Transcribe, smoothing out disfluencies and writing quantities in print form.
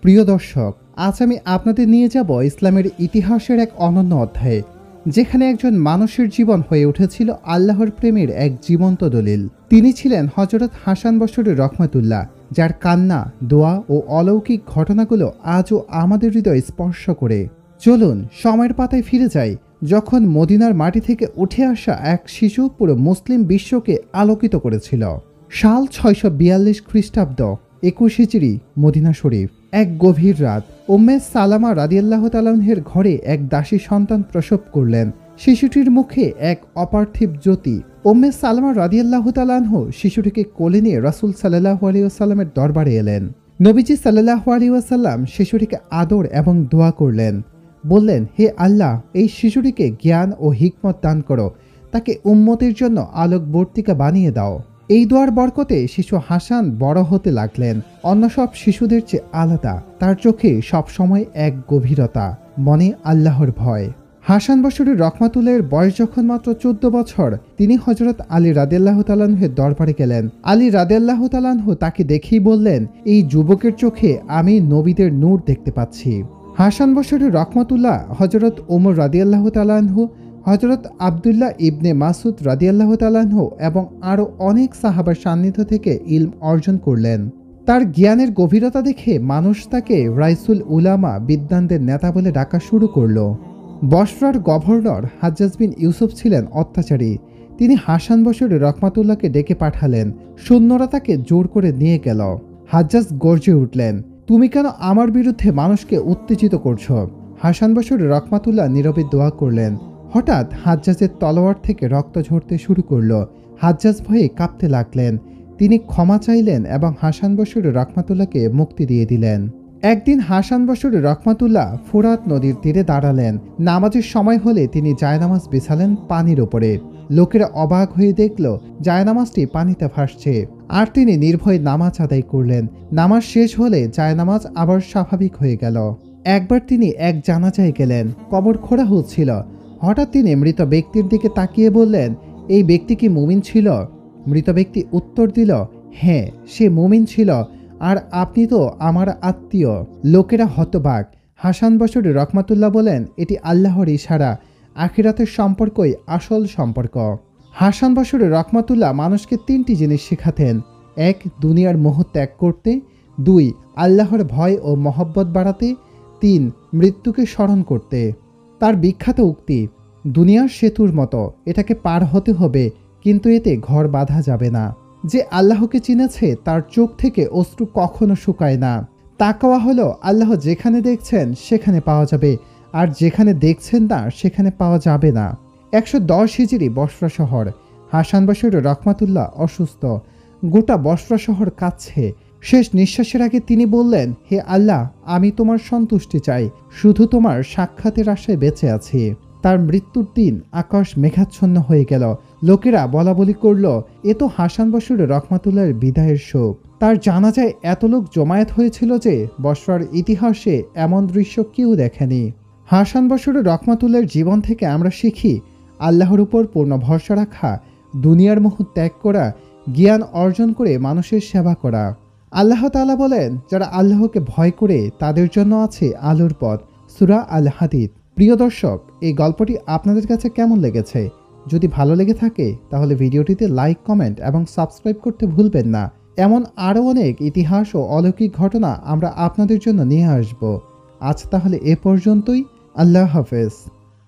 প্রিয় দর্শক, আজ আমি আপনাদের নিয়ে যাব ইসলামের ইতিহাসের এক অনন্য অধ্যায়ে, যেখানে একজন মানুষের জীবন হয়ে উঠেছিল আল্লাহর প্রেমের এক জীবন্ত দলিল। তিনি ছিলেন হযরত হাসান বসরি রহমাতুল্লাহ, যার কান্না, দোয়া ও অলৌকিক ঘটনাগুলো আজও আমাদের হৃদয় স্পর্শ করে। চলুন সময়ের পাতায় ফিরে যাই, যখন মদিনার মাটি থেকে উঠে আসা এক শিশু পুরো মুসলিম বিশ্বকে আলোকিত করেছিল। সাল 642 খ্রিস্টাব্দ, 21 হিজরি, মদিনা শরীফ। এক গভীর রাত উম্মে সালামা রাদিয়াল্লাহু তাআলার ঘরে এক দাসী সন্তান প্রসব করলেন। শিশুটির মুখে এক অপার্থিব জ্যোতি। উম্মে সালামা রাদিয়াল্লাহু তাআলা শিশুটিকে কোলে নিয়ে রাসূল সাল্লাল্লাহু আলাইহি ওয়াসাল্লামের দরবারে এলেন। নবীজি সাল্লাল্লাহু আলাইহি ওয়াসাল্লাম শিশুটিকে আদর এবং দোয়া করলেন। বললেন, হে আল্লাহ, এই শিশুটিকে জ্ঞান ও হিকমত দান করো, তাকে উম্মতের জন্য আলোকবর্তিকা বানিয়ে দাও। এই দোয়ার বরকতে শিশু হাসান বড় হতে লাগলেন। অন্য সব শিশুদের চেয়ে আলাদা, তার চোখে সবসময় এক গভীরতা, মনে আল্লাহর ভয়। হাসান বসরি রহমাতুল্লাহর বয়স যখন মাত্র 14 বছর, তিনি হযরত আলী রাদিয়াল্লাহু তাআলার দরবারে গেলেন। আলী রাদিয়াল্লাহু তাআলা তাকে দেখেই বললেন, এই যুবকের চোখে আমি নবীদের নূর দেখতে পাচ্ছি। হাসান বসরি রহমাতুল্লাহ হযরত ওমর রাদিয়াল্লাহু তাআলা, হযরত আবদুল্লাহ ইবনে মাসুদ রাদিয়াল্লাহু তাআলা এবং আরও অনেক সাহাবার সান্নিধ্য থেকে ইলম অর্জন করলেন। তার জ্ঞানের গভীরতা দেখে মানুষ তাকে রাইসুল উলামা, বিদ্বানদের নেতা বলে ডাকা শুরু করল। বসরার গভর্নর হাজ্জাজ বিন ইউসুফ ছিলেন অত্যাচারী। তিনি হাসান বসরি রহমাতুল্লাহকে ডেকে পাঠালেন। সৈন্যরা তাকে জোর করে নিয়ে গেল। হাজ্জাজ গর্জে উঠলেন, তুমি কেন আমার বিরুদ্ধে মানুষকে উত্তেজিত করছো? হাসান বসরি রহমাতুল্লাহ নীরবে দোয়া করলেন। হঠাৎ হাজ্জাজের তলোয়ার থেকে রক্ত ঝরতে শুরু করল। হাজ্জাজ ভয়ে কাঁপতে লাগলেন। তিনি ক্ষমা চাইলেন এবং হাসান বসরি রহমাতুল্লাহকে মুক্তি দিয়ে দিলেন। একদিন হাসান বসরি রহমাতুল্লাহ ফুরাত নদীর তীরে দাঁড়ালেন। নামাজের সময় হলে তিনি জায়নামাজ বিছালেন পানির ওপরে। লোকেরা অবাক হয়ে দেখল জায়নামাজটি পানিতে ভাসছে, আর তিনি নির্ভয়ে নামাজ আদায় করলেন। নামাজ শেষ হলে জায়নামাজ আবার স্বাভাবিক হয়ে গেল। একবার তিনি এক জানাজায় গেলেন, কবর খোঁড়া হচ্ছিল। হঠাৎ তিনি মৃত ব্যক্তির দিকে তাকিয়ে বললেন, এই ব্যক্তি কি মুমিন ছিল? মৃত ব্যক্তি উত্তর দিল, হ্যাঁ, সে মুমিন ছিল, আর আপনি তো আমার আত্মীয়। লোকেরা হতবাক। হাসান বসরি রহমাতুল্লাহ বলেন, এটি আল্লাহর ইশারা, আখিরাতের সম্পর্কই আসল সম্পর্ক। হাসান বসরি রহমাতুল্লাহ মানুষকে 3টি জিনিস শেখাতেন। 1. দুনিয়ার মোহ ত্যাগ করতে। 2. আল্লাহর ভয় ও মহব্বত বাড়াতে। 3. মৃত্যুকে স্মরণ করতে। তার বিখ্যাত উক্তি, দুনিয়ার সেতুর মতো, এটাকে পার হতে হবে, কিন্তু এতে ঘর বাঁধা যাবে না। যে আল্লাহকে চিনেছে তার চোখ থেকে অশ্রু কখনো শুকায় না। তাকওয়া হলো আল্লাহ যেখানে দেখছেন সেখানে পাওয়া যাবে, আর যেখানে দেখছেন না সেখানে পাওয়া যাবে না। 110 হিজরি, বসরা শহর। হাসান বসরি রহমাতুল্লাহ অসুস্থ। গোটা বসরা শহর কাঁদছে। শেষ নিঃশ্বাসের আগে তিনি বললেন, হে আল্লাহ, আমি তোমার সন্তুষ্টি চাই, শুধু তোমার সাক্ষাতের আশায় বেঁচে আছি। তার মৃত্যুর দিন আকাশ মেঘাচ্ছন্ন হয়ে গেল। লোকেরা বলা বলি করল, এ তো হাসান বসরি রহমাতুল্লাহর বিদায়ের শোক। তার জানাজায় এত লোক জমায়েত হয়েছিল যে বসরার ইতিহাসে এমন দৃশ্য কেউ দেখেনি। হাসান বসরি রহমাতুল্লাহর জীবন থেকে আমরা শিখি, আল্লাহর উপর পূর্ণ ভরসা রাখা, দুনিয়ার মোহ ত্যাগ করা, জ্ঞান অর্জন করে মানুষের সেবা করা। আল্লাহ তাআলা বলেন, যারা আল্লাহকে ভয় করে তাদের জন্য আছে আলোর পথ। সূরা আল হাদিদ। প্রিয় দর্শক, এই গল্পটি আপনাদের কাছে কেমন লেগেছে? যদি ভালো লেগে থাকে তাহলে ভিডিওটিতে লাইক, কমেন্ট এবং সাবস্ক্রাইব করতে ভুলবেন না। এমন আরও অনেক ইতিহাস ও অলৌকিক ঘটনা আমরা আপনাদের জন্য নিয়ে আসব। আজ তাহলে এ পর্যন্তই। আল্লাহ হাফেজ।